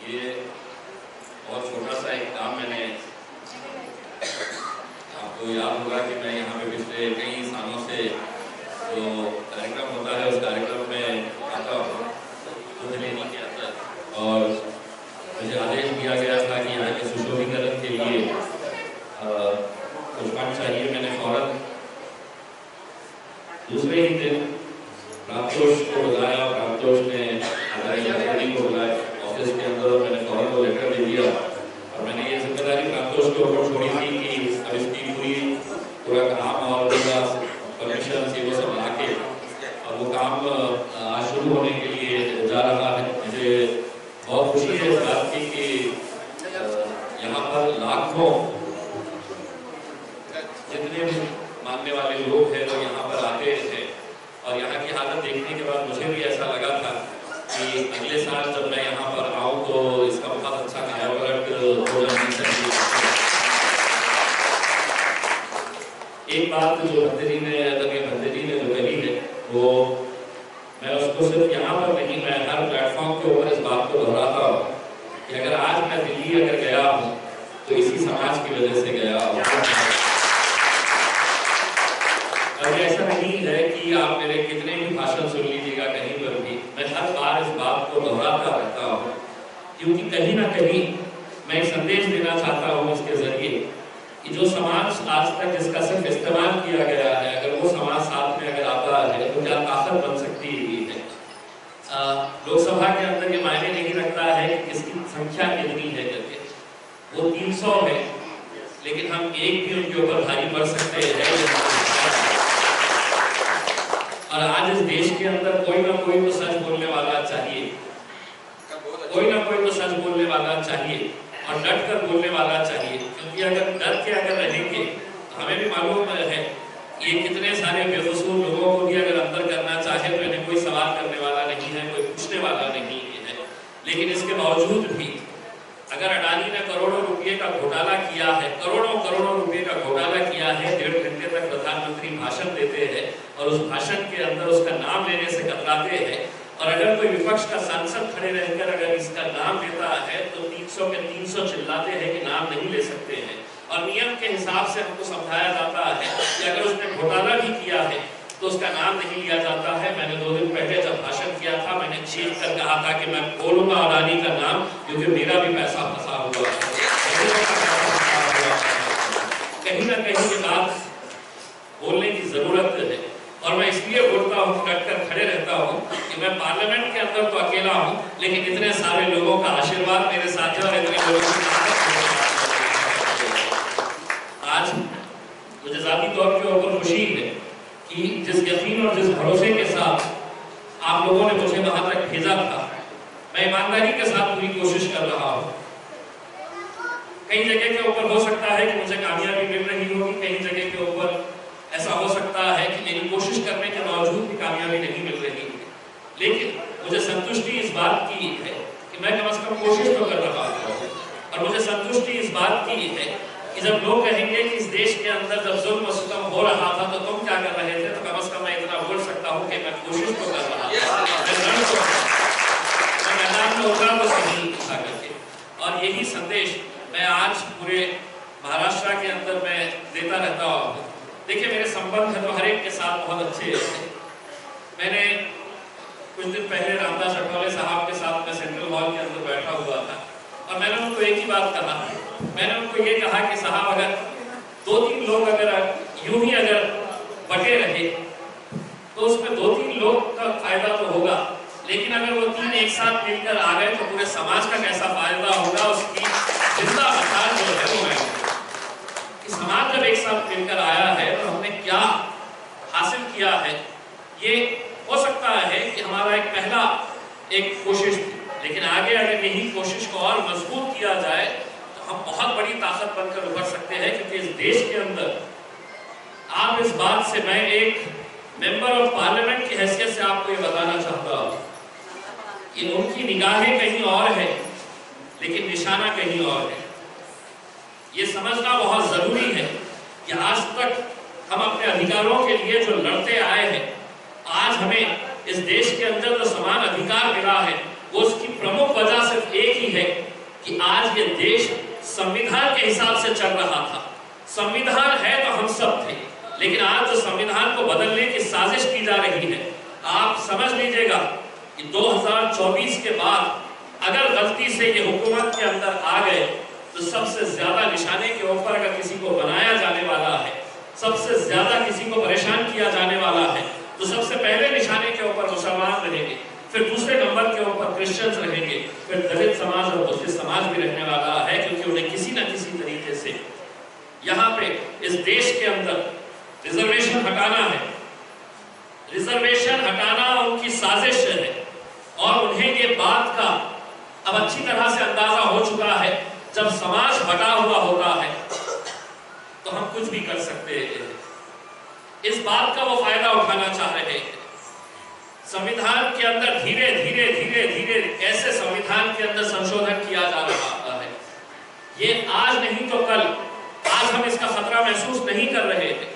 ये बहुत छोटा सा एक काम मैंने, आपको याद होगा कि मैं यहाँ पे पिछले कई सालों से जो कार्यक्रम होता है उस कार्यक्रम में आता हूँ दूध लेने के अंदर, और मुझे आदेश दिया गया था कि यहाँ के सुशोभीकरण के लिए कुछ फंड चाहिए। मैंने फौरन दूसरे ही दिन प्राप्तोष को बुलाया, प्राप्तोष ने को बुलाया ऑफिस के अंदर, और मैंने फौरन को लेटर दे दिया। और मैंने ये जिम्मेदारी प्राप्तोष के ऊपर छोड़ी थी कि अब इसकी पूरा काम और पूरा परमिशन से वो सब ला के और वो काम आज शुरू होने के लिए जा रहा है। मुझे बहुत खुशी है इस बात की कि यहाँ पर लाखों जितने भी मानने वाले लोग हैं वो यहाँ पर आते थे, और यहाँ की हालत देखने के बाद मुझे भी ऐसा लगा था कि अगले साल जब मैं यहाँ पर आऊँ तो इसका बहुत अच्छा कायापलट हो जाना चाहिए। एक बात जो बंदरी ने जो कही है वो मैं उसको सिर्फ यहाँ पर नहीं, मैं हर प्लेटफॉर्म के ऊपर इस बात को दोहराता हूँ कि अगर आज मैं दिल्ली अगर गया हूँ तो इसी समाज की वजह से गया हूँ। और ऐसा नहीं है कि आप मेरे कितने भी भाषण सुन लीजिएगा कहीं पर भी, मैं हर बार इस बात को दोहराता रहता हूँ, क्योंकि कहीं ना कहीं मैं एक संदेश देना चाहता हूँ इसके जरिए कि जो समाज आज तक जिसका सिर्फ इस्तेमाल किया गया है, अगर वो समाज साथ में अगर आता है तो क्या ताकत बन सकती है। लोकसभा के अंदर ये मायने नहीं रखता है कि किसकी संख्या कितनी है करके, वो 300 है, लेकिन हम एक भी उनके ऊपर भारी पड़ सकते हैं। और आज इस देश के अंदर कोई ना कोई तो सच बोलने वाला चाहिए, कोई ना कोई तो सच बोलने वाला चाहिए और डट कर बोलने वाला चाहिए, क्योंकि अगर डर के अगर रहेंगे तो हमें भी मालूम है ये कितने सारे बेकसूर लोगों को भी अगर अंदर करना चाहे तो इन्हें कोई सवाल करने वाला नहीं है, कोई पूछने वाला नहीं है। लेकिन इसके बावजूद भी अगर अडानी ने करोड़ों रुपये का घोटाला किया है, करोड़ों रुपये का घोटाला किया है, 1.5 घंटे तक प्रधानमंत्री भाषण देते हैं और उस भाषण के अंदर उसका नाम लेने से कतराते हैं, और अगर कोई विपक्ष का सांसद खड़े रहकर अगर इसका नाम लेता है तो 300 के 300 चिल्लाते हैं कि नाम नहीं ले सकते हैं। और नियम के हिसाब से हमको समझाया जाता है कि अगर उसने घोटाला भी किया है तो उसका नाम नहीं लिया जाता है। मैंने 2 दिन पहले जब भाषण किया था मैंने चीख कर कहा था कि मैं बोलूंगा अडानी का नाम, क्योंकि मेरा भी पैसा फंसा हुआ है। कहीं ना कहीं ये बात बोलने की जरूरत है, और मैं इसलिए बोलता हूँ, डटकर खड़े रहता हूँ कि मैं पार्लियामेंट के अंदर तो अकेला हूँ, लेकिन इतने सारे लोगों का आशीर्वाद मेरे साथ है और इतने लोगों की आज मुझे जाती तौर के ऊपर खुशी है कि जिस यकीन और जिस भरोसे के साथ आप लोगों ने मुझे वहां तक भेजा था, मैं ईमानदारी के साथ पूरी कोशिश कर रहा हूँ। कई जगह के ऊपर हो सकता है कि मुझे कामयाबी मिल रही होगी, कई जगह के ऊपर ऐसा हो सकता है कि मेरी कोशिश करने के बावजूद भी कामयाबी नहीं मिल रही है, लेकिन मुझे संतुष्टि इस बात की है कि मैं कम से कम कोशिश तो कर रहा हूँ। और मुझे संतुष्टि इस बात की है कि जब लोग कहेंगे कि इस देश के अंदर जब जुल्म सितम हो रहा था तो तुम क्या कर रहे थे, तो कम से कम मैं इतना बोल सकता हूँ कि मैं कोशिश तो कर रहा था, मैं मैदान में उतरा तो सही था करके। और यही संदेश मैं आज पूरे महाराष्ट्र के अंदर मैं देता रहता हूँ। देखिए मेरे संबंध है तो हर एक के साथ बहुत अच्छे हैं। मैंने कुछ दिन पहले रामदास अठावले साहब के साथ मैं सेंट्रल हॉल के अंदर बैठा हुआ था, और मैंने उनको एक ही बात कहा, मैंने उनको ये कहा कि साहब अगर 2-3 लोग अगर यूं ही अगर बटे रहे तो उसमें 2-3 लोग का फायदा तो होगा, लेकिन अगर वो 3 एक साथ मिलकर आ गए तो पूरे समाज का कैसा फायदा होगा, उसकी जिंदा मिसाल जो है वो है कि समाज जब एक साथ मिलकर आया है तो हमने क्या हासिल किया है। ये हो सकता है कि हमारा एक पहला एक कोशिश थी, लेकिन आगे अगर यही कोशिश को और मजबूत किया जाए तो हम बहुत बड़ी ताकत बनकर उभर सकते हैं। क्योंकि इस देश के अंदर आप इस बात से, मैं एक मेंबर ऑफ पार्लियामेंट की हैसियत से आपको ये बताना चाहता हूँ कि उनकी निगाहें कहीं और है लेकिन निशाना कहीं और है। ये समझना बहुत जरूरी है कि आज तक हम अपने अधिकारों के लिए जो लड़ते आए हैं, आज हमें इस देश के अंदर जो समान अधिकार मिला है वो उसकी प्रमुख वजह सिर्फ एक ही है कि आज ये देश संविधान के हिसाब से चल रहा था। संविधान है तो हम सब थे, लेकिन आज जो संविधान को बदलने की साजिश की जा रही है, आप समझ लीजिएगा कि 2024 के बाद अगर गलती से ये हुकूमत के अंदर आ गए तो सबसे ज्यादा निशाने के ऊपर अगर किसी को बनाया जाने वाला है, सबसे ज्यादा किसी को परेशान किया जाने वाला है, तो सबसे पहले निशाने के ऊपर मुसलमान रहेंगे, फिर दूसरे नंबर के ऊपर क्रिश्चियंस रहेंगे, फिर दलित समाज और बुद्धिस्ट समाज भी रहने वाला है, क्योंकि उन्हें किसी न किसी तरीके से यहाँ पे इस देश के अंदर रिजर्वेशन हटाना है। रिजर्वेशन हटाना उनकी साजिश है और उन्हें ये बात का अब अच्छी तरह से अंदाजा हो चुका है, जब समाज बटा हुआ होता है तो हम कुछ भी कर सकते हैं। इस बात का वो फायदा उठाना चाह रहे हैं। संविधान के अंदर धीरे धीरे धीरे धीरे कैसे संविधान के अंदर संशोधन किया जा रहा है, ये आज नहीं तो कल, आज हम इसका खतरा महसूस नहीं कर रहे हैं,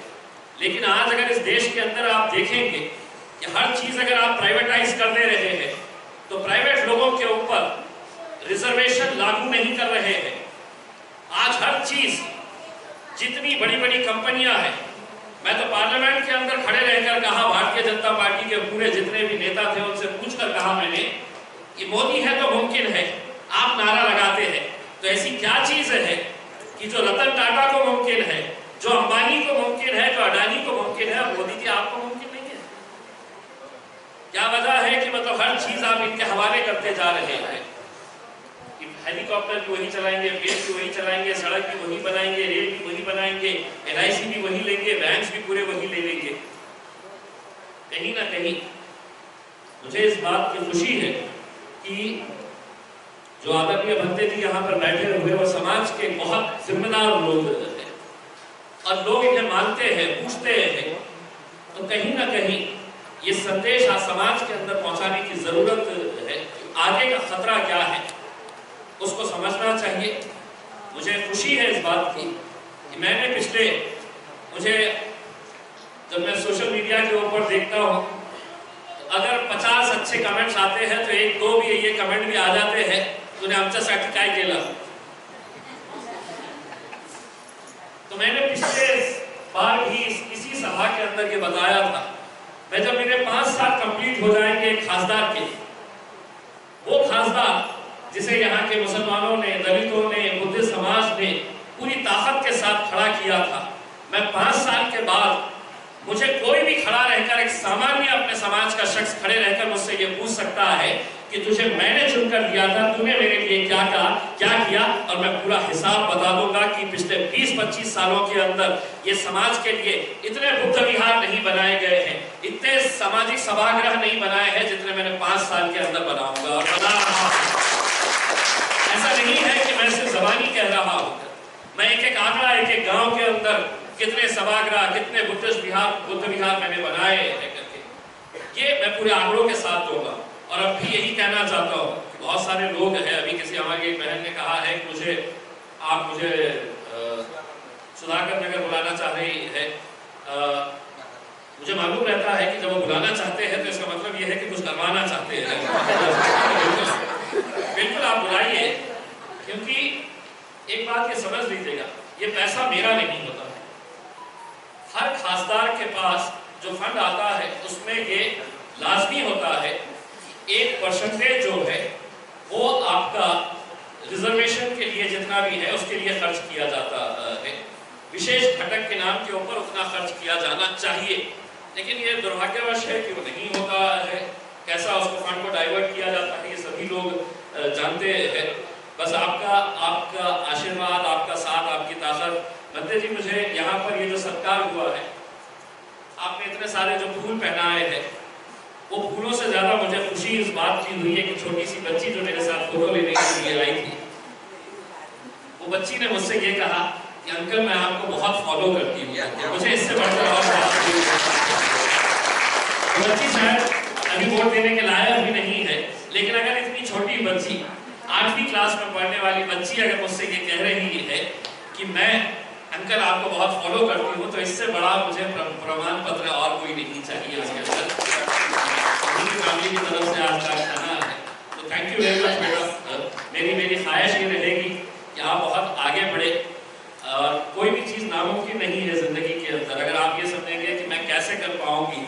लेकिन आज अगर इस देश के अंदर आप देखेंगे कि हर चीज अगर आप प्राइवेटाइज कर दे रहे हैं तो प्राइवेट लोगों के ऊपर रिजर्वेशन लागू नहीं कर रहे हैं। आज हर चीज, जितनी बड़ी बड़ी कंपनियां हैं, मैं तो पार्लियामेंट के अंदर खड़े रहकर कहा, भारतीय जनता पार्टी के पूरे जितने भी नेता थे उनसे पूछकर कहा मैंने कि मोदी है तो मुमकिन है, आप नारा लगाते हैं, तो ऐसी क्या चीज है कि जो रतन टाटा को मुमकिन है, जो अंबानी को मुमकिन है, जो अडानी को मुमकिन है, मोदी जी आपको मुमकिन नहीं है? क्या वजह है कि मतलब हर चीज आप इनके हवाले करते जा रहे हैं? हेलीकॉप्टर भी वही चलाएंगे, प्लेन भी वही चलाएंगे, सड़क भी वही बनाएंगे, रेल भी वही बनाएंगे, LIC भी वही लेंगे, बैंक भी पूरे वही ले लेंगे। कहीं ना कहीं मुझे इस बात की खुशी है कि जो आदरणीय भंते जी यहाँ पर बैठे हुए वो समाज के बहुत जिम्मेदार लोग हैं और लोग इन्हें मानते हैं, पूछते हैं, तो कहीं ना कहीं ये संदेश आज समाज के अंदर पहुंचाने की जरूरत है। आगे का खतरा क्या है उसको समझना चाहिए। मुझे खुशी है इस बात की कि मैंने मुझे जब मैं सोशल मीडिया के ऊपर देखता हूँ तो अगर 50 अच्छे कमेंट्स आते हैं तो एक दो भी ये कमेंट भी आ जाते हैं, तूने आमच्यासाठी काय केलं। तो मैंने पिछले बार भी इसी सभा के अंदर ये बताया था, मैं जब मेरे 5 साल कंप्लीट हो जाएंगे खासदार के, वो खासदार जिसे यहाँ के मुसलमानों ने, दलितों ने, बुद्धिस्ट समाज ने पूरी ताकत के साथ खड़ा किया था, मैं 5 साल के बाद मुझे कोई भी खड़ा रहकर, एक सामान्य अपने समाज का शख्स खड़े रहकर मुझसे ये पूछ सकता है कि तुझे मैंने चुनकर दिया था, तूने मेरे लिए क्या कहा, क्या किया, और मैं पूरा हिसाब बता दूंगा कि पिछले 20-25 सालों के अंदर ये समाज के लिए इतने बुद्ध विहार नहीं बनाए गए हैं, इतने सामाजिक सभागृह नहीं बनाए हैं जितने मैंने 5 साल के अंदर बनाऊंगा और बना रहा हूं। ऐसा नहीं है कि मैं सिर्फ ज़बानी कह रहा हूं, मैं एक एक आंकड़ा, एक एक गांव के अंदर कितने सभागृह, कितने बुद्ध विहार मैंने बनाए हैं करके ये मैं पूरे आंकड़ों के साथ दूंगा। और अब भी यही कहना चाहता हूँ कि बहुत सारे लोग हैं, अभी किसी हमारी एक बहन ने कहा है कि आप मुझे सुधाकर नगर बुलाना चाह रही है। मुझे मालूम रहता है कि जब वो बुलाना चाहते हैं तो इसका मतलब ये है कि कुछ करवाना चाहते हैं। बिल्कुल आप बुलाइए, क्योंकि एक बात ये समझ लीजिएगा, ये पैसा मेरा नहीं होता है। हर खासदार के पास जो फंड आता है उसमें ये लाजमी होता है कि 1% जो है वो आपका रिजर्वेशन के लिए जितना भी है उसके लिए खर्च किया जाता है। विशेष घटक के नाम के ऊपर उतना खर्च किया जाना चाहिए, लेकिन ये दुर्भाग्यवश है कि वो नहीं होता है। कैसा उसको फंड को डाइवर्ट किया जाता है ये सभी लोग जानते हैं। बस आपका आशीर्वाद, आपका साथ, आपकी ताकत। भंते जी, मुझे यहाँ पर ये जो सत्कार हुआ है, आपने इतने सारे जो फूल पहनाए हैं, वो फूलों से ज्यादा मुझे खुशी इस बात की हुई है कि छोटी सी बच्ची जो मेरे साथ फोटो लेने के लिए आई थी, वो बच्ची ने मुझसे ये कहा कि अंकल मैं आपको बहुत फॉलो करती हूँ। मुझे इससे बढ़कर और बच्ची शायद अभी वोट देने के लायक भी नहीं है, लेकिन अगर इतनी छोटी बच्ची, 8वीं क्लास में पढ़ने वाली बच्ची अगर मुझसे ये कह रही है कि मैं अंकल आपको बहुत फॉलो करती हूँ, तो इससे बड़ा मुझे प्रमाण पत्र और कोई नहीं चाहिए उसके अंदर। फैमिली की तरफ से आज का खाना है, तो थैंक यू वेरी मच बेटा। मेरी ख्वाहिश ये रहे आप बहुत आगे बढ़े। और कोई भी चीज़ नामुमकिन नहीं है ज़िंदगी के अंदर। अगर आप ये समझेंगे कि मैं कैसे कर पाऊंगी,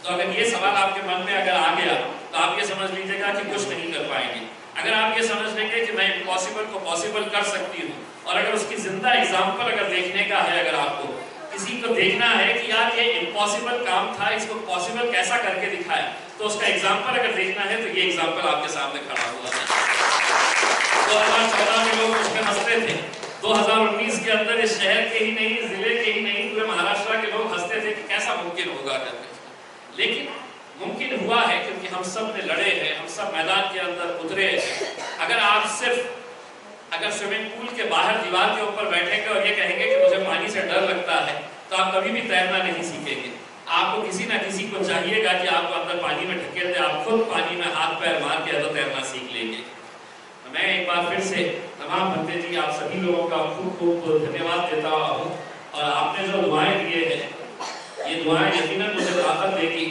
तो अगर ये सवाल आपके मन में अगर आ गया तो आप ये समझ लीजिएगा कि कुछ नहीं कर पाएंगे। अगर आप ये समझ लेंगे कि मैं इम्पॉसिबल को पॉसिबल कर सकती हूँ, और अगर उसकी जिंदा एग्जाम्पल अगर देखने का है, अगर आपको किसी को देखना है कि यार ये इम्पॉसिबल काम था, इसको पॉसिबल कैसा करके दिखाया, तो उसका एग्जाम्पल अगर देखना है तो ये एग्जाम्पल आपके सामने खड़ा हुआ है। 2014 में लोग उसमें हंसते थे, 2019 के अंदर इस शहर के ही नहीं, जिले के ही नहीं, पूरे महाराष्ट्र के लोग हंसते थे कि कैसा मुमकिन होगा करके। लेकिन मुमकिन हुआ है क्योंकि हम सब ने लड़े हैं, हम सब मैदान के अंदर उतरे हैं। अगर आप सिर्फ अगर स्विमिंग पूल के बाहर दीवार के ऊपर बैठेंगे और ये कहेंगे कि मुझे पानी से डर लगता है, तो आप कभी भी तैरना नहीं सीखेंगे। आपको किसी ना किसी को चाहिएगा कि आपको अंदर पानी में ढकेल दे, आप खुद पानी में हाथ पैर मार के तो तैरना सीख लेंगे। मैं एक बार फिर से तमाम भंते जी आप सभी लोगों का खूब खूब धन्यवाद देता हूँ। और आपने जो दुआएं दिए हैं, ये दुआएं यकीनन मुझे ताकत देगी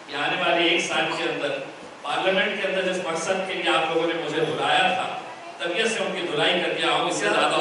कि आने वाले 1 साल के अंदर पार्लियामेंट के अंदर जिस मकसद के लिए आप लोगों ने मुझे बुलाया था, तबीयत से उनकी धुलाई करके आऊँ, इससे ज़्यादा